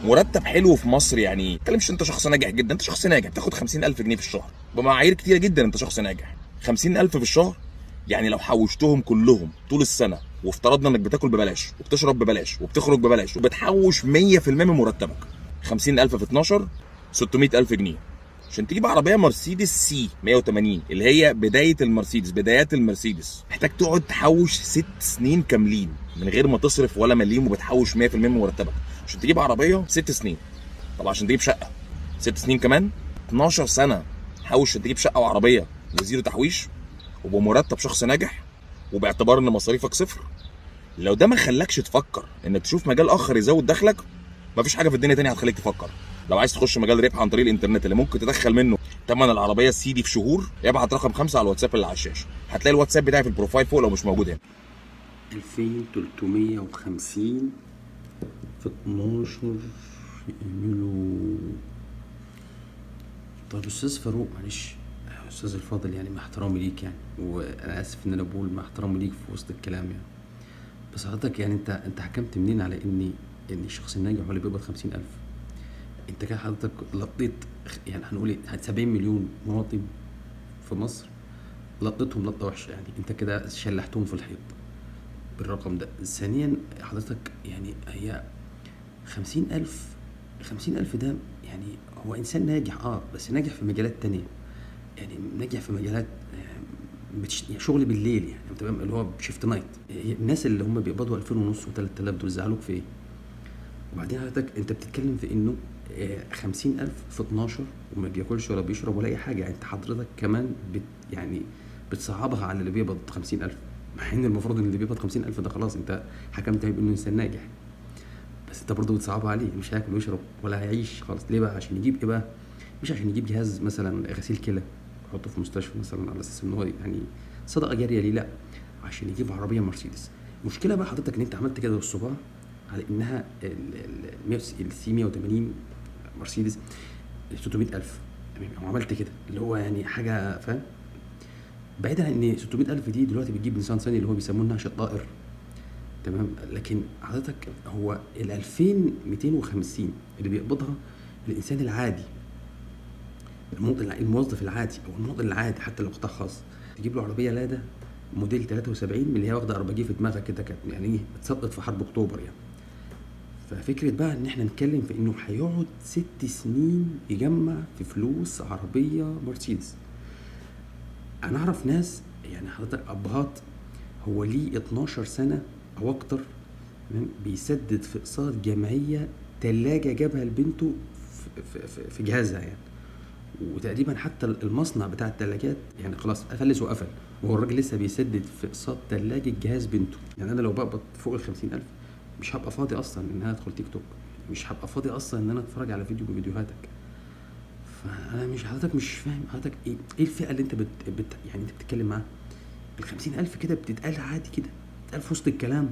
مرتب حلو في مصر يعني، ما تكلمش انت شخص ناجح جدا، انت شخص ناجح بتاخد 50000 جنيه في الشهر بمعايير كتيره جدا، انت شخص ناجح. 50000 في الشهر يعني لو حوشتهم كلهم طول السنه، وافترضنا انك بتاكل ببلاش وبتشرب ببلاش وبتخرج ببلاش وبتحوش 100% من مرتبك، 50000 في 12 600000 جنيه. عشان تجيب عربيه مرسيدس سي 180 اللي هي بدايه المرسيدس، بدايات المرسيدس، محتاج تقعد تحوش 6 سنين كاملين من غير ما تصرف ولا مليم، وبتحوش 100% من مرتبك عشان تجيب عربيه 6 سنين. طب عشان تجيب شقه 6 سنين كمان، 12 سنه حوش عشان تجيب شقه وعربيه وزيرو تحويش وبمرتب شخص ناجح، وباعتبار ان مصاريفك صفر. لو ده ما خلاكش تفكر انك تشوف مجال اخر يزود دخلك، مفيش حاجه في الدنيا تانية هتخليك تفكر. لو عايز تخش مجال ربح عن طريق الانترنت اللي ممكن تدخل منه تمن العربيه السي دي في شهور، ابعت رقم 5 على الواتساب اللي على الشاشه، هتلاقي الواتساب بتاعي في البروفايل فوق لو مش موجود هنا. 2350 في 12 يعملوا. طيب استاذ فاروق، معلش استاذ الفاضل، يعني مع احترامي ليك يعني، وانا اسف ان انا بقول مع احترامي ليك في وسط الكلام يعني، بس حضرتك يعني انت حكمت منين على ان الشخص الناجح هو اللي بيقبض 50000؟ انت كده حضرتك لطيت، يعني هنقول ايه، 70 مليون مواطن في مصر، لطيتهم لطه وحشه، يعني انت كده شلحتهم في الحيط بالرقم ده. ثانيا حضرتك يعني هي 50,000، 50,000 ده يعني هو إنسان ناجح بس ناجح في مجالات تانية، يعني ناجح في مجالات يعني شغل بالليل، يعني تمام، اللي هو شيفت نايت. الناس اللي هم بيقبضوا 2500 و3000 دول زعلوك في ايه؟ وبعدين حضرتك انت بتتكلم في انه 50,000 في 12 وما بياكلش ولا بيشرب ولا اي حاجه، يعني انت حضرتك كمان يعني بتصعبها على اللي بيقبض 50,000، مع ان المفروض ان اللي بيقبض 50,000 ده خلاص انت حكمت عليه بانه انسان ناجح، بس انت برضه بتصعبها عليه، مش هياكل ويشرب ولا هيعيش خالص. ليه بقى؟ عشان يجيب ايه بقى؟ مش عشان يجيب جهاز مثلا غسيل كلى يحطه في مستشفى مثلا على اساس ان هو يعني صدقه جاريه ليه، لا، عشان يجيب عربيه مرسيدس. المشكله بقى حضرتك ان انت عملت كده بالصباع على انها السي 180 مرسيدس 600000، تمام، وعملت كده اللي هو يعني حاجه، فاهم؟ بعيدا عن ان 600000 دي دلوقتي بتجيب نيسان صيني اللي هو بيسموه نعش الطائر، تمام، لكن حضرتك هو ال 2250 اللي بيقبضها الانسان العادي، الموظف العادي او المواطن العادي حتى لو قطاع خاص، تجيب له عربيه لادا موديل 73 من اللي هي واخده اربجيه في دماغها كده، كانت يعني ايه، اتسقط في حرب اكتوبر يعني. ففكره بقى ان احنا نتكلم في انه هيقعد 6 سنين يجمع في فلوس عربيه مرسيدس. انا اعرف ناس، يعني حضرتك ابهات، هو ليه 12 سنه او اكتر بيسدد في اقساط جمعيه تلاجة جابها لبنته في جهازها يعني، وتقريبا حتى المصنع بتاع التلاجات يعني خلاص فلس وقفل، وهو الراجل لسه بيسدد في اقساط تلاجة جهاز بنته. يعني انا لو بقبض فوق 50,000 مش هبقى فاضي اصلا ان انا ادخل تيك توك، مش هبقى فاضي اصلا ان انا اتفرج على فيديوهاتك. فانا مش، حضرتك مش فاهم حضرتك ايه الفئه اللي انت يعني انت بتتكلم معاها. ال50,000 كده بتتقال عادي كده، بتتقال في وسط الكلام.